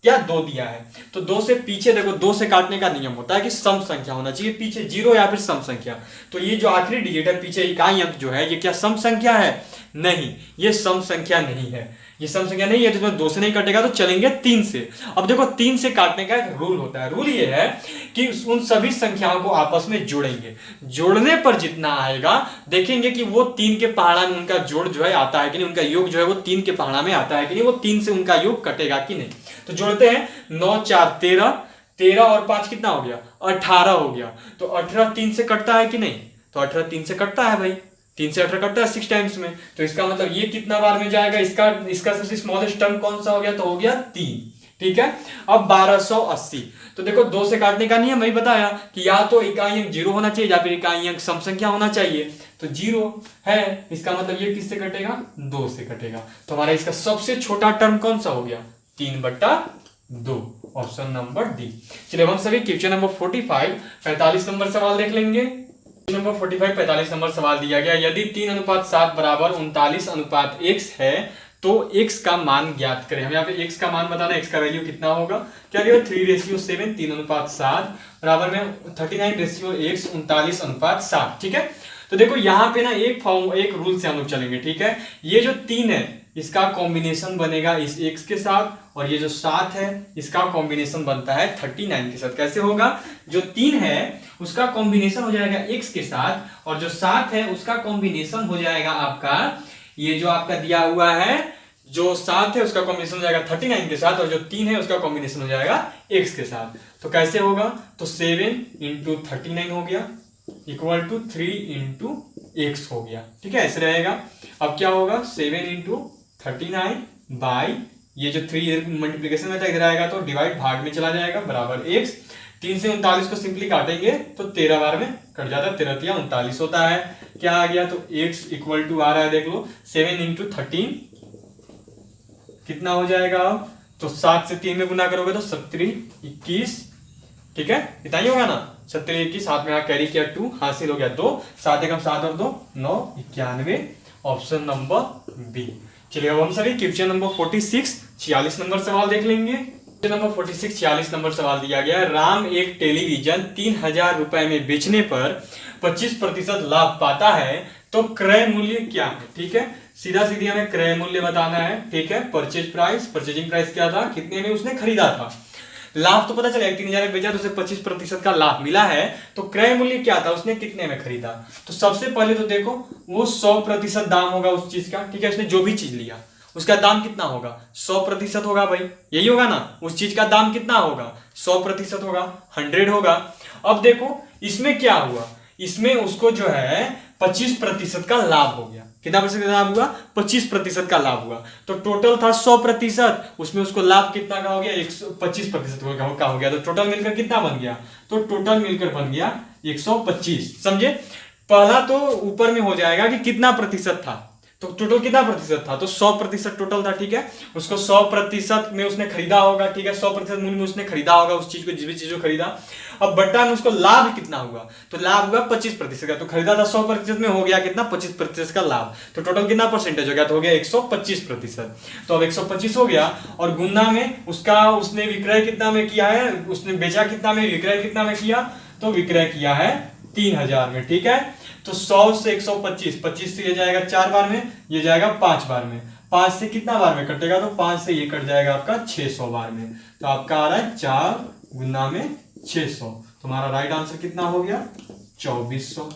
क्या 2 दिया है, तो 2 से पीछे देखो, 2 से काटने का नियम होता है कि सम संख्या होना चाहिए पीछे, 0 या फिर सम संख्या। तो ये जो आखिरी डिजिट है पीछे इकाई अंक जो है, ये क्या सम संख्या है, नहीं, ये सम संख्या नहीं है, ये सम संख्या नहीं है, तो इसमें 2 से नहीं कटेगा तो चलेंगे 3 से। अब देखो 3 से काटने का एक रूल होता है, रूल ये है कि उन सभी संख्याओं को आपस में जोड़ेंगे, जोड़ने पर जितना आएगा देखेंगे कि वो 3 के पहाड़ा में उनका जोड़ जो है आता है कि नहीं, उनका योग जो है वो 3 के पहाड़ा में आता है कि नहीं, वो 3 से उनका योग कटेगा कि नहीं। तो जोड़ते हैं, 9 4 13, 13 और 5 कितना हो गया, 18 हो गया। तो 18 3 से कटता है कि नहीं, तो 18 3 से कटता है भाई, 3 से 18 कटता है 6 टाइम्स में। तो इसका मतलब ये कितना बार में जाएगा, इसका सबसे स्मॉलेस्ट टर्म कौन सा हो गया, तो हो गया 3। ठीक है, अब 1280, तो देखो 2 से काटने का नियम वही बताया कि या तो इकाई अंक 0 होना चाहिए या फिर इकाई अंक सम संख्या होना चाहिए, तो 0 है, इसका मतलब ये किससे कटेगा, 2 से कटेगा। तो हमारा इसका सबसे छोटा टर्म कौन सा हो गया, 3/2, ऑप्शन नंबर डी। चलिए हम सभी क्वेश्चन नंबर 45 45 नंबर सवाल देख लेंगे। नंबर 45 45 नंबर सवाल दिया गया, यदि 3:7 बराबर 39:x है तो x का मान ज्ञात करें। हम यहाँ पे x का मान बताना, x का वैल्यू कितना होगा, क्या दिया 3:7, 3:7 बराबर में 39:x 39:7। ठीक है, तो देखो यहाँ पे ना एक रूल से हम लोग चलेंगे। ठीक है, ये जो 3 है इसका कॉम्बिनेशन बनेगा इस x के साथ, और ये जो 7 है इसका कॉम्बिनेशन बनता है 39 के साथ। कैसे होगा, जो 3 है उसका कॉम्बिनेशन हो जाएगा x के साथ, और जो 7 है उसका कॉम्बिनेशन हो जाएगा आपका, ये जो आपका दिया हुआ है, जो 7 है उसका कॉम्बिनेशन हो जाएगा 39 के साथ, और जो 3 है उसका कॉम्बिनेशन हो जाएगा x के साथ। तो कैसे होगा, तो 7 × 39 हो गया इक्वल टू 3 × x हो गया। ठीक है, ऐसे रहेगा। अब क्या होगा, 7 × 39 बाई ये जो 3 मल्टीप्लीकेशन में था इधर आएगा तो डिवाइड भाग में चला जाएगा बराबर x। 3 से 39 को सिंपली काटेंगे तो 13 बार में कट जाता है, 13 × 39 होता है। क्या आ गया, तो x इक्वल टू आ रहा है, देख लो 7 × 13 कितना हो जाएगा, तो 7 से 3 में गुना करोगे तो 17 21। ठीक है, इतना ही होगा ना, 17 21, हाथ में यहाँ कैरी किया 2, हासिल हो गया 2, 7 एकम 7 और 2 9 91, ऑप्शन नंबर बी। चलिए अब हम सभी क्वेश्चन नंबर 46 46 नंबर सवाल देख लेंगे। क्वेश्चन नंबर 46 46 नंबर सवाल दिया गया, राम एक टेलीविजन 3000 रुपए में बेचने पर 25% लाभ पाता है तो क्रय मूल्य क्या है। ठीक है, सीधा सीधी हमें क्रय मूल्य बताना है। ठीक है, परचेज प्राइस, परचेजिंग प्राइस क्या था, कितने में उसने खरीदा था, लाभ तो पता चला 3000 में बेचा तो उसे 25% का लाभ मिला है, तो क्रय मूल्य क्या था, उसने कितने में खरीदा। तो सबसे पहले तो देखो वो 100% दाम होगा उस चीज का। ठीक है, उसने जो भी चीज लिया उसका दाम कितना होगा, 100% होगा भाई, यही होगा ना, उस चीज का दाम कितना होगा, 100% होगा, 100 होगा। अब देखो इसमें क्या हुआ, इसमें उसको जो है 25% का लाभ हो गया, कितना प्रतिशत का लाभ हुआ? 25% का लाभ हुआ। तो टोटल था 100%, उसमें उसको लाभ कितना का हो गया? 125% का हो गया। तो टोटल मिलकर कितना बन गया? तो टोटल मिलकर बन गया 125। समझे? पहला तो ऊपर में हो जाएगा कि कितना प्रतिशत था, तो टोटल कितना प्रतिशत था? तो 100% टोटल था। ठीक है, उसको 100% में उसने खरीदा होगा। ठीक है, 100% मूल्य में उसने खरीदा होगा उस चीज को, जिस भी चीज को खरीदा। अब बट्टा में उसको लाभ कितना हुआ? तो लाभ हुआ 25% का। तो खरीदा था 100% में, हो गया कितना? 25% का लाभ। तो टोटल कितना परसेंटेज हो गया? तो हो गया 125%। तो अब 125 हो गया, और गुना में उसका उसने विक्रय कितना में किया है? उसने बेचा कितना में, विक्रय कितना में किया? तो विक्रय किया है 3000 में। ठीक है, तो 100 से 125, 25 से ये जाएगा 4 बार में, ये जाएगा 5 बार में। 5 से कितना बार में कटेगा? तो 5 से ये कट जाएगा आपका 600 बार में। तो आपका आ रहा है 4 गुना में 600। तुम्हारा राइट आंसर कितना हो गया? 2400,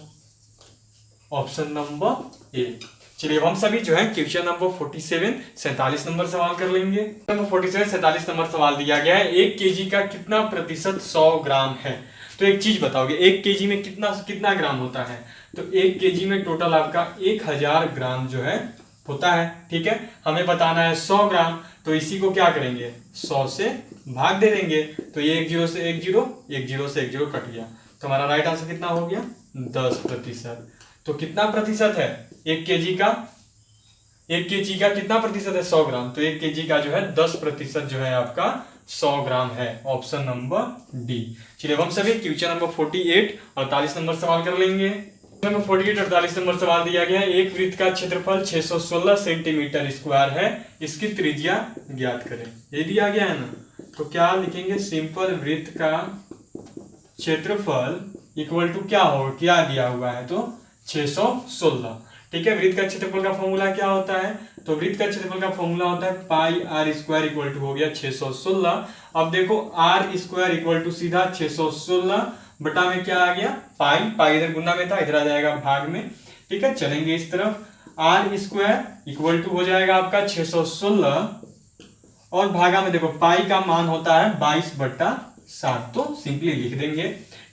ऑप्शन नंबर ए। चलिए अब हम सभी जो है क्वेश्चन नंबर 47 47 नंबर सवाल कर लेंगे। नंबर 47 47 नंबर सवाल दिया गया है, 1 केजी का कितना प्रतिशत 100 ग्राम है? तो एक चीज बताओगे, 1 केजी में कितना कितना ग्राम होता है? तो 1 केजी में टोटल आपका 1000 ग्राम जो है होता है। ठीक है, हमें बताना है 100 ग्राम, तो इसी को क्या करेंगे? 100 से भाग दे देंगे। तो ये 1 0 से 1 0, 1 0 से 1 0 कट गया। तो हमारा राइट आंसर कितना हो गया? 10%। तो कितना प्रतिशत है 1 केजी का? 1 केजी का कितना प्रतिशत है? 100 ग्राम। तो 1 केजी का जो है 10% जो है आपका 100 ग्राम है, ऑप्शन नंबर डी। चलिए अब हम सभी क्वेश्चन नंबर 48 48 नंबर सवाल कर लेंगे। नंबर 48 48 नंबर सवाल दिया गया है, एक वृत्त का क्षेत्रफल 616 सेंटीमीटर स्क्वायर है, इसकी त्रिज्या ज्ञात करें। ये दिया गया है ना, तो क्या लिखेंगे? सिंपल वृत्त का क्षेत्रफल इक्वल टू क्या होगा? क्या दिया हुआ है? तो 616। ठीक है, वृत्त का क्षेत्रफल का फॉर्मूला क्या होता है? तो वृत्त का क्षेत्रफल का फॉर्मूला होता है पाई आर स्क्वायर इक्वल टू हो गया 616। अब देखो आर स्क्वायर इक्वल टू सीधा 616 बटा में क्या आ गया? पाई। पाई इधर गुना में था, इधर आ जाएगा भाग में। ठीक है, चलेंगे इस तरफ। आर स्क्वायर इक्वल टू हो जाएगा आपका 616, और भागा में देखो पाई का मान होता है 22/7, तो सिंपली लिख देंगे।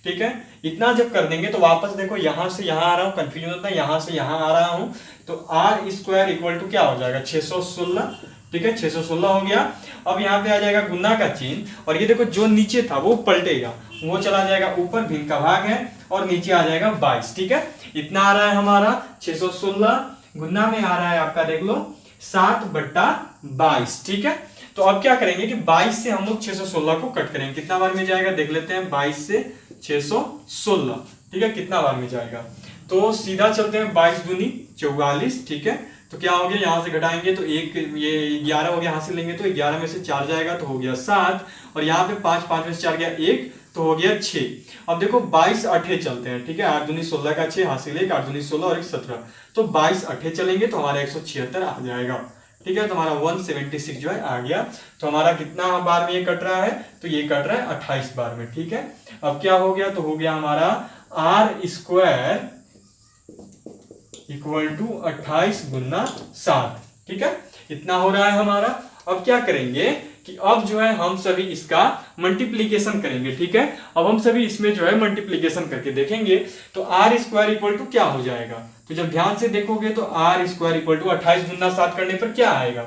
ठीक है, इतना जब कर देंगे तो वापस देखो यहां से यहां आ रहा हूं, कंफ्यूजन होता है, यहां से यहां आ रहा हूं। तो आर स्क्वायर इक्वल टू क्या हो जाएगा? 616। ठीक है, 616 हो गया। अब यहाँ पे आ जाएगा गुना का चिन्ह, और ये देखो जो नीचे था वो पलटेगा, वो चला जाएगा ऊपर, भिन्न का भाग है, और नीचे आ जाएगा 22। ठीक है, इतना आ रहा है हमारा 616, गुना में आ रहा है आपका देख लो 7/22। ठीक है, तो अब क्या करेंगे कि 22 से हम लोग 616 को कट करेंगे। कितना बार में जाएगा देख लेते हैं, 22 से 616। ठीक है, कितना बार में जाएगा? तो सीधा चलते हैं, 22 दूनी 44। ठीक है, तो क्या हो गया? यहां से घटाएंगे तो एक, ये 11 हो गया, यहां से लेंगे तो 11 में से 4 जाएगा तो हो गया 7, और यहाँ पे 5, 5 में से 4 गया 1, तो हो गया 6। अब देखो 22 8 चलते हैं। ठीक है, 8 दूनी 16 का 6 हासिल 1, 8 दूनी 16 और 1 17, तो 22 8 चलेंगे तो हमारा 176 आ जाएगा। ठीक है, तो हमारा 176 जो है आ गया। तो हमारा कितना बार में ये कट रहा है? तो ये कट रहा है 28 बार में। ठीक है, अब क्या हो गया? तो हो गया हमारा आर स्क्वायर इक्वल टू 28 गुना 7। ठीक है, इतना हो रहा है हमारा। अब क्या करेंगे कि अब जो है हम सभी इसका मल्टीप्लीकेशन करेंगे। ठीक है, अब हम सभी इसमें जो है मल्टीप्लीकेशन करके देखेंगे। तो आर स्क्वायर इक्वल टू क्या हो जाएगा? तो जब ध्यान से देखोगे तो आर स्क्वायर इक्वल टू 28 गुना 7 करने पर क्या आएगा?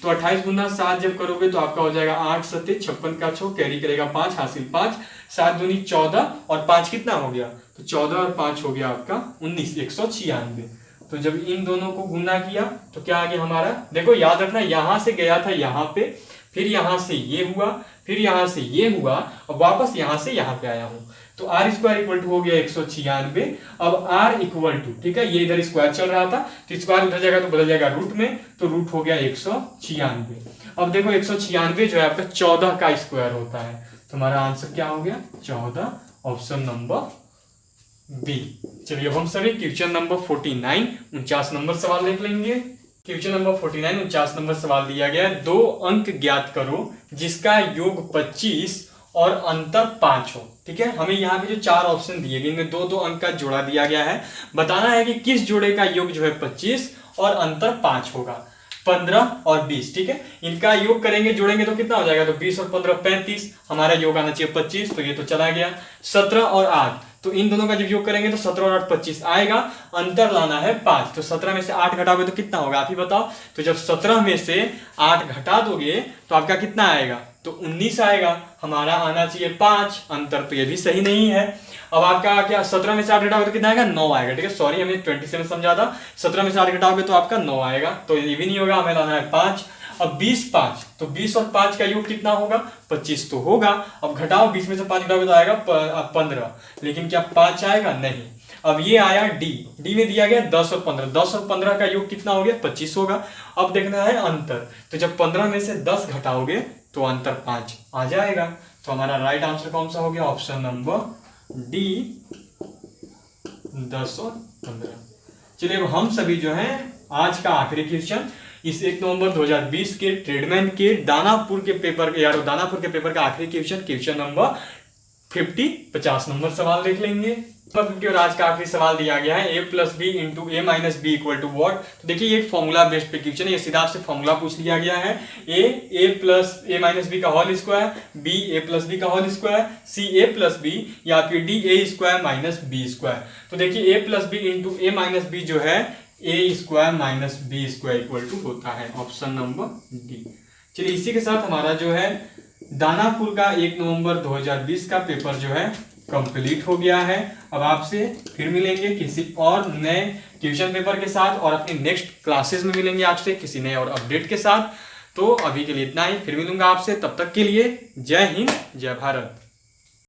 तो 28 गुना 7 जब करोगे तो आपका हो जाएगा 8 7 56 का 6 कैरी करेगा 5 हासिल 5, 7 दूनी 14 और 5 कितना हो गया? तो 14 और 5 हो गया आपका 19, 196। तो जब इन दोनों को गुना किया तो क्या आ गया हमारा? देखो याद रखना, यहां से गया था यहाँ पे, फिर यहां से ये हुआ, फिर यहां से ये हुआ, और वापस यहां से यहां पे आया हूं। तो आर स्क्वायर इक्वल टू हो गया 196। अब आर इक्वल टू, ठीक है, ये इधर स्क्वायर चल रहा था तो स्क्वायर उधर जाएगा तो बदल जाएगा रूट में, तो रूट हो गया 196। अब देखो 196 जो है आपका 14 का स्क्वायर होता है, तो हमारा आंसर क्या हो गया? 14, ऑप्शन नंबर बी। चलिए अब हम सभी क्वेश्चन नंबर 49 49 नंबर सवाल देख लेंगे। क्वेश्चन नंबर 49 49 नंबर सवाल दिया गया है, 2 अंक ज्ञात करो जिसका योग 25 और अंतर 5 हो। ठीक है, हमें यहाँ पे जो 4 ऑप्शन दिए गए इनमें 2-2 अंक का जोड़ा दिया गया है। बताना है कि किस जोड़े का योग जो है 25 और अंतर 5 होगा। 15 और 20, ठीक है, इनका योग करेंगे, जोड़ेंगे तो कितना हो जाएगा? तो 20 और 15 35, हमारा योग आना चाहिए 25, तो ये तो चला गया। 17 और 8, तो इन दोनों का जब योग करेंगे तो 17 और 8 25 आएगा, अंतर लाना है 5। तो 17 में से 8 घटाओगे तो कितना होगा आप ही बताओ। तो जब 17 में से 8 घटा दोगे तो आपका कितना आएगा, तो 19 आएगा। हमारा आना चाहिए 5, अंतर तो ये भी सही नहीं है। अब आपका क्या 17 में से 8 घटाओगे तो कितना आएगा, 9 आएगा। ठीक है, सॉरी हमें 27 समझा था। 17 में से 8 घटाओगे तो आपका 9 आएगा, तो ये भी नहीं होगा, हमें लाना है 5। अब 20 5, तो 20 और 5 का योग कितना होगा, 25 तो होगा। अब घटाओ, 20 में से 5 घटाओगे तो आएगा 15, लेकिन क्या 5 आएगा, नहीं। अब ये आया डी में दिया गया 10 और 15, 10 और 15 का योग कितना हो गया, 25 होगा। अब देखना है अंतर, तो जब 15 में से 10 घटाओगे तो अंतर 5 आ जाएगा। तो हमारा राइट आंसर कौन सा हो गया, ऑप्शन नंबर डी, 10 और 15। चलिए अब हम सभी जो है आज का आखिरी क्वेश्चन इस 1 नवंबर 2020 के ट्रेडमैन के दानापुर के पेपर का आखिरी क्वेश्चन नंबर 50 नंबर सवाल देख लेंगे। 50 और आज का आखिरी सवाल दिया गया है a plus B into A minus b equal to what. तो देखिए ये एक फॉर्मूला बेस्ड पे क्वेश्चन है, ये सीधा आपसे फॉर्मूला पूछ लिया गया है। A plus A minus B का whole square, B A plus B का whole square, C A plus B, या फिर D A square minus B square. तो देखिए A plus B into A minus B जो है A square minus B square equal to होता है, option number D. चलिए इसी के साथ हमारा जो है दानापुर का 1 नवंबर 2020 का पेपर जो है कंप्लीट हो गया है। अब आपसे फिर मिलेंगे किसी और नए ट्यूशन पेपर के साथ, और अपने नेक्स्ट क्लासेस में मिलेंगे आपसे किसी नए और अपडेट के साथ। तो अभी के लिए इतना ही, फिर मिलूंगा आपसे, तब तक के लिए जय हिंद जय भारत।